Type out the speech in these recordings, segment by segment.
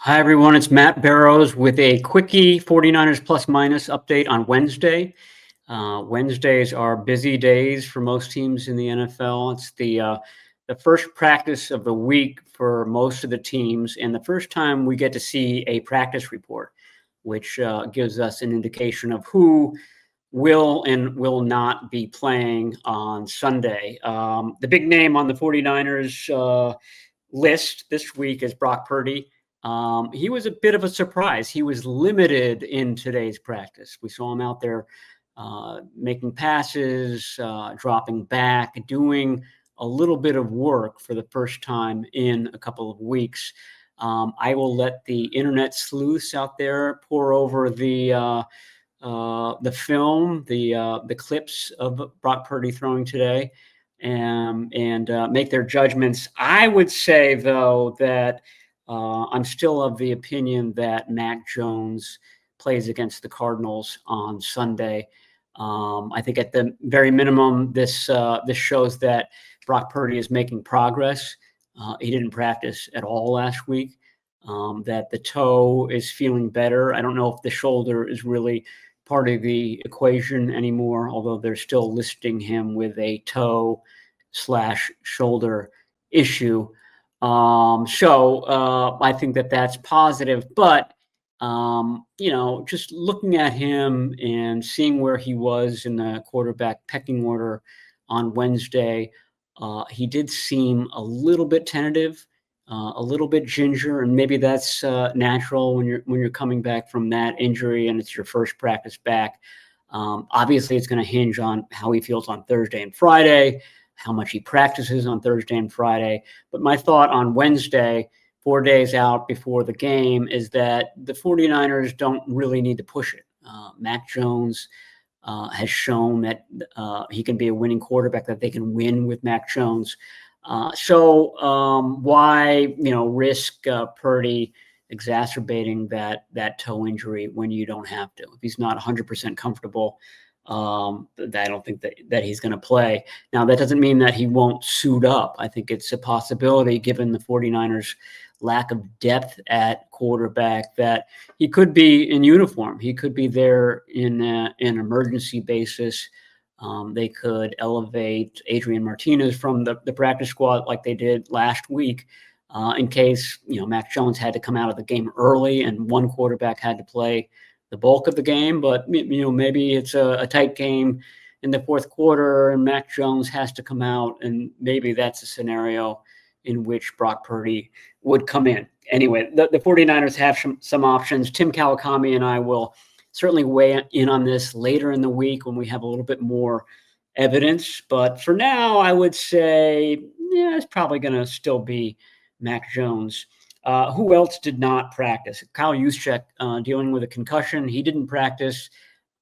Hi, everyone. It's Matt Barrows with a quickie 49ers plus minus update on Wednesday. Wednesdays are busy days for most teams in the NFL. It's the first practice of the week for most of the teams, and the first time we get to see a practice report, which gives us an indication of who will and will not be playing on Sunday. The big name on the 49ers list this week is Brock Purdy. He was a bit of a surprise. He was limited in today's practice. We saw him out there making passes, dropping back, doing a little bit of work for the first time in a couple of weeks. I will let the internet sleuths out there pour over the film, the clips of Brock Purdy throwing today, and make their judgments. I would say, though, that I'm still of the opinion that Mac Jones plays against the Cardinals on Sunday. I think at the very minimum, this shows that Brock Purdy is making progress. He didn't practice at all last week. That the toe is feeling better. I don't know if the shoulder is really part of the equation anymore, although they're still listing him with a toe / shoulder issue. I think that that's positive, but just looking at him and seeing where he was in the quarterback pecking order on Wednesday, he did seem a little bit tentative, a little bit ginger, and maybe that's natural when you're coming back from that injury and it's your first practice back. Obviously, it's going to hinge on how he feels on Thursday and Friday, how much he practices on Thursday and Friday. But my thought on Wednesday, 4 days out before the game, is that the 49ers don't really need to push it. Mac Jones has shown that he can be a winning quarterback, that they can win with Mac Jones. Why risk Purdy exacerbating that toe injury when you don't have to? If he's not 100% comfortable, I don't think that he's going to play. Now, that doesn't mean that he won't suit up. I think it's a possibility, given the 49ers' lack of depth at quarterback, that he could be in uniform. He could be there in an emergency basis. They could elevate Adrian Martinez from the practice squad like they did last week, in case Mac Jones had to come out of the game early and one quarterback had to play the bulk of the game. But maybe it's a tight game in the fourth quarter and Mac Jones has to come out, and maybe that's a scenario in which Brock Purdy would come in. Anyway, the 49ers have some options. Tim Kawakami and I will certainly weigh in on this later in the week when we have a little bit more evidence. But for now, I would say, it's probably going to still be Mac Jones. Who else did not practice? Kyle Juszczyk, dealing with a concussion. He didn't practice.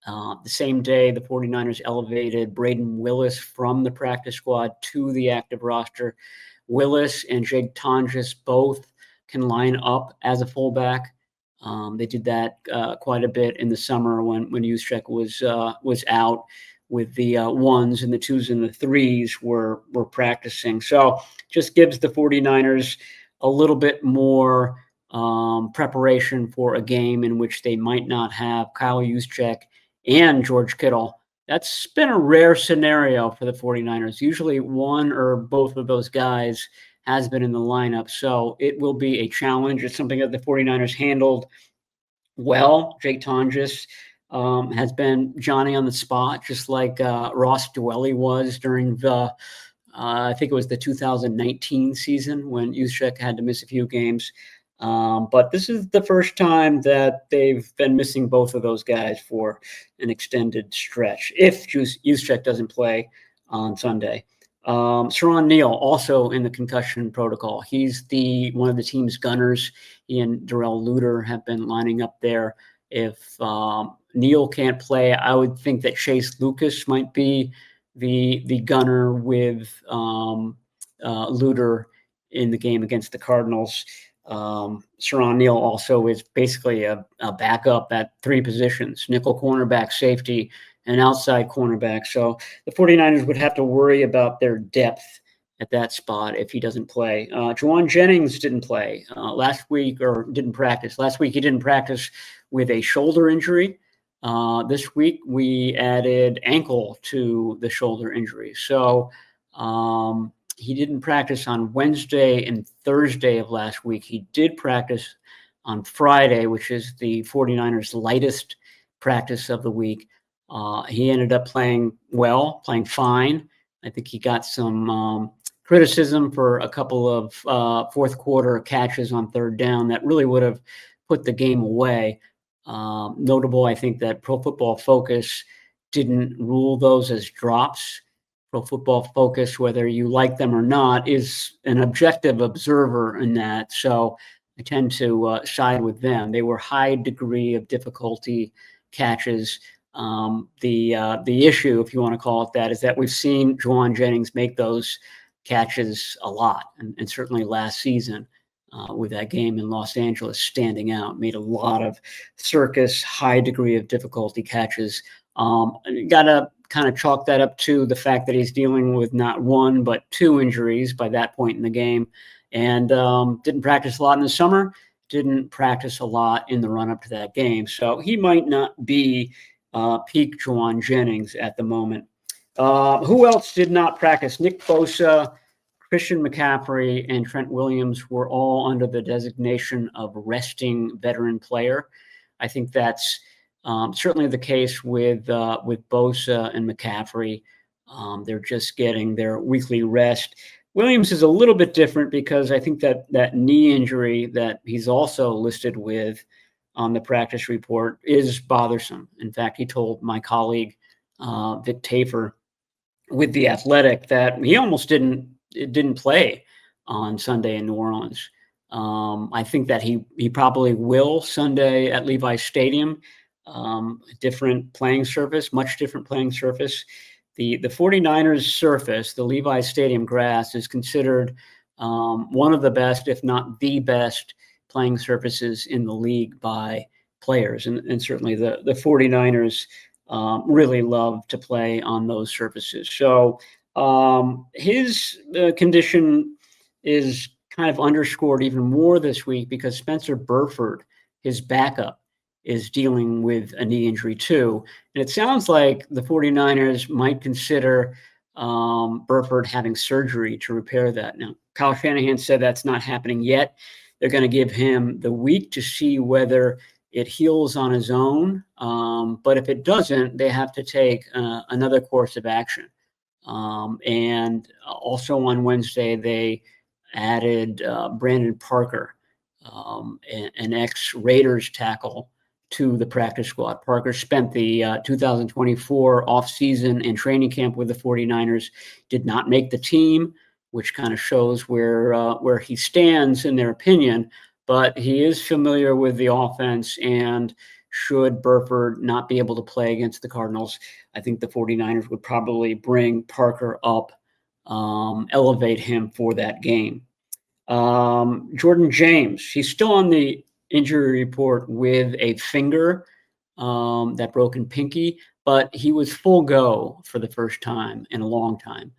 The same day, the 49ers elevated Braden Willis from the practice squad to the active roster. Willis and Jake Tonjes both can line up as a fullback. They did that quite a bit in the summer when Juszczyk was out, with the ones and the twos and the threes were practicing. So just gives the 49ers a little bit more preparation for a game in which they might not have Kyle Juszczyk and George Kittle. That's been a rare scenario for the 49ers. Usually one or both of those guys has been in the lineup. So it will be a challenge. It's something that the 49ers handled well. Jake Tonjes has been Johnny on the spot, just like Ross Dwelley was during the, I think it was the 2019 season when Juszczyk had to miss a few games. But this is the first time that they've been missing both of those guys for an extended stretch, if Juszczyk doesn't play on Sunday. Sharon Neal also in the concussion protocol. He's one of the team's gunners. He and Darrell Luter have been lining up there. If Neal can't play, I would think that Chase Lucas might be the gunner with Luter in the game against the Cardinals. Sharon Neal also is basically a backup at three positions: nickel cornerback, safety, and outside cornerback. So the 49ers would have to worry about their depth at that spot if he doesn't play. Juwan Jennings didn't play last week, or didn't practice. Last week he didn't practice with a shoulder injury. This week we added ankle to the shoulder injury. So he didn't practice on Wednesday and Thursday of last week. He did practice on Friday, which is the 49ers' lightest practice of the week. He ended up playing well, playing fine. I think he got some criticism for a couple of fourth quarter catches on third down that really would have put the game away. Notable, I think, that Pro Football Focus didn't rule those as drops. Pro Football Focus, whether you like them or not, is an objective observer in that. So I tend to side with them. They were high degree of difficulty catches. The issue, if you want to call it that, is that we've seen Juwan Jennings make those catches a lot, and certainly last season with that game in Los Angeles standing out, made a lot of circus, high degree of difficulty catches. Got to kind of chalk that up to the fact that he's dealing with not one, but two injuries by that point in the game, and didn't practice a lot in the summer, didn't practice a lot in the run-up to that game. So he might not be peak Juwan Jennings at the moment. Who else did not practice? Nick Bosa, Christian McCaffrey, and Trent Williams were all under the designation of resting veteran player. I think that's certainly the case with Bosa and McCaffrey. They're just getting their weekly rest. Williams is a little bit different because I think that knee injury that he's also listed with on the practice report is bothersome. In fact, he told my colleague, Vic Tafer, with The Athletic, that he almost didn't play on Sunday in New Orleans. I think that he probably will Sunday at Levi's Stadium. Different playing surface, much different playing surface. The 49ers surface, the Levi's Stadium grass, is considered one of the best, if not the best, playing surfaces in the league by players. And certainly the 49ers really love to play on those surfaces. So his condition is kind of underscored even more this week because Spencer Burford, his backup, is dealing with a knee injury too. And it sounds like the 49ers might consider Burford having surgery to repair that. Now, Kyle Shanahan said that's not happening yet. They're going to give him the week to see whether it heals on his own. But if it doesn't, they have to take another course of action. And also on Wednesday, they added Brandon Parker, an ex-Raiders tackle, to the practice squad. Parker spent the 2024 offseason and training camp with the 49ers, did not make the team, which kind of shows where he stands in their opinion, but he is familiar with the offense, and should Burford not be able to play against the Cardinals, I think the 49ers would probably bring Parker up, elevate him for that game. Jordan James, he's still on the injury report with a finger, that broken pinky, but he was full go for the first time in a long time.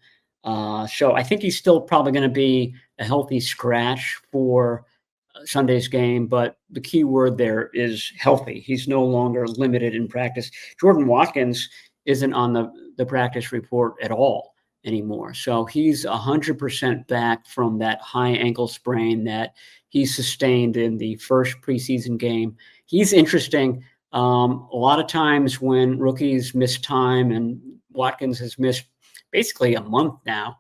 So I think he's still probably going to be a healthy scratch for Sunday's game, but the key word there is healthy. He's no longer limited in practice. Jordan Watkins isn't on the practice report at all anymore. So he's 100% back from that high ankle sprain that he sustained in the first preseason game. He's interesting. A lot of times when rookies miss time, and Watkins has missed basically a month now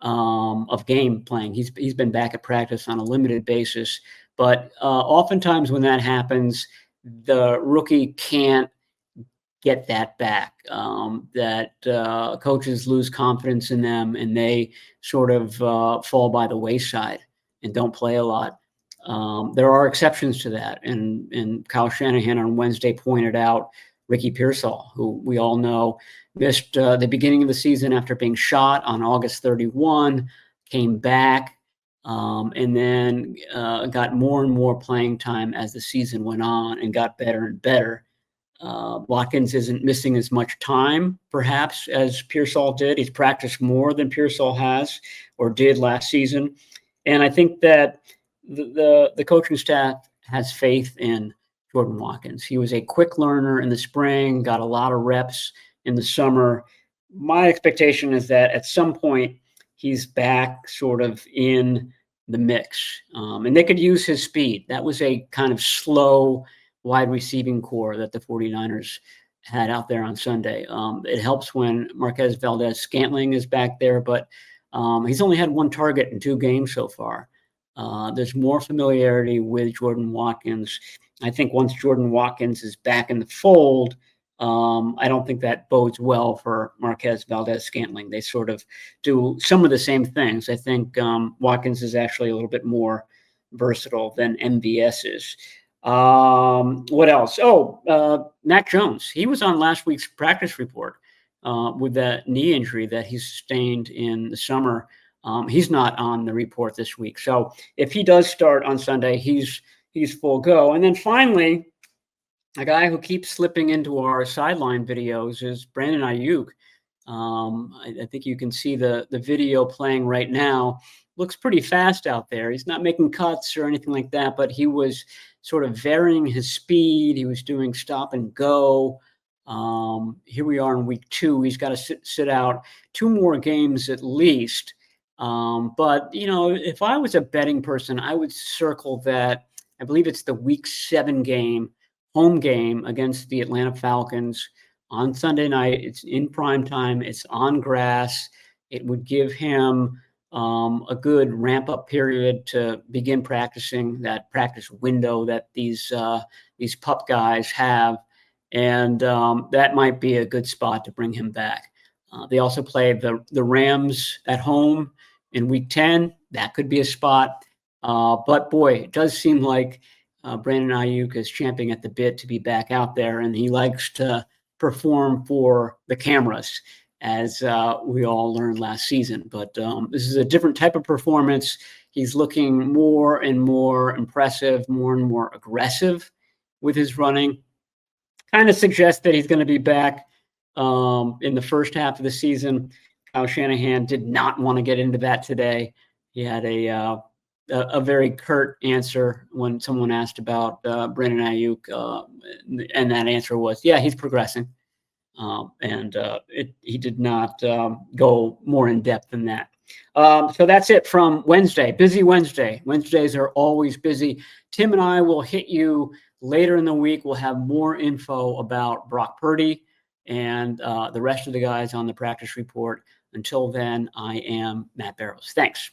of game playing. He's been back at practice on a limited basis, but oftentimes when that happens, the rookie can't get that back. Coaches lose confidence in them, and they sort of fall by the wayside and don't play a lot. There are exceptions to that, and Kyle Shanahan on Wednesday pointed out Ricky Pearsall, who we all know missed the beginning of the season after being shot on August 31, came back, and then got more and more playing time as the season went on and got better and better. Watkins isn't missing as much time, perhaps, as Pearsall did. He's practiced more than Pearsall has or did last season. And I think that the coaching staff has faith in Jordan Watkins. He was a quick learner in the spring, got a lot of reps in the summer. My expectation is that at some point he's back sort of in the mix. And they could use his speed. That was a kind of slow wide receiving core that the 49ers had out there on Sunday. It helps when Marquez Valdez-Scantling is back there, but he's only had one target in 2 games so far. There's more familiarity with Jordan Watkins. I think once Jordan Watkins is back in the fold, I don't think that bodes well for Marquez Valdez-Scantling. They sort of do some of the same things. I think Watkins is actually a little bit more versatile than MVS is. What else? Mac Jones. He was on last week's practice report with that knee injury that he sustained in the summer. He's not on the report this week. So if he does start on Sunday, he's full go. And then finally, a guy who keeps slipping into our sideline videos is Brandon Ayuk. I think you can see the video playing right now. Looks pretty fast out there. He's not making cuts or anything like that, but he was sort of varying his speed. He was doing stop and go. Here we are in week 2. He's got to sit out 2 more games at least. But, if I was a betting person, I would circle that. I believe it's the week 7 game, home game against the Atlanta Falcons on Sunday night. It's in prime time. It's on grass. It would give him a good ramp up period to begin practicing, that practice window that these pup guys have. And that might be a good spot to bring him back. They also play the Rams at home in week 10. That could be a spot. But boy, it does seem like Brandon Ayuk is champing at the bit to be back out there, and he likes to perform for the cameras, as we all learned last season. But this is a different type of performance. He's looking more and more impressive, more and more aggressive with his running. Kind of suggests that he's going to be back in the first half of the season. Kyle Shanahan did not want to get into that today. He had a very curt answer when someone asked about Brandon Ayuk, and that answer was, yeah, he's progressing. He did not go more in depth than that. So that's it from Wednesday. Busy Wednesday. Wednesdays are always busy. Tim and I will hit you later in the week. We'll have more info about Brock Purdy and the rest of the guys on the practice report. Until then, I am Matt Barrows. Thanks.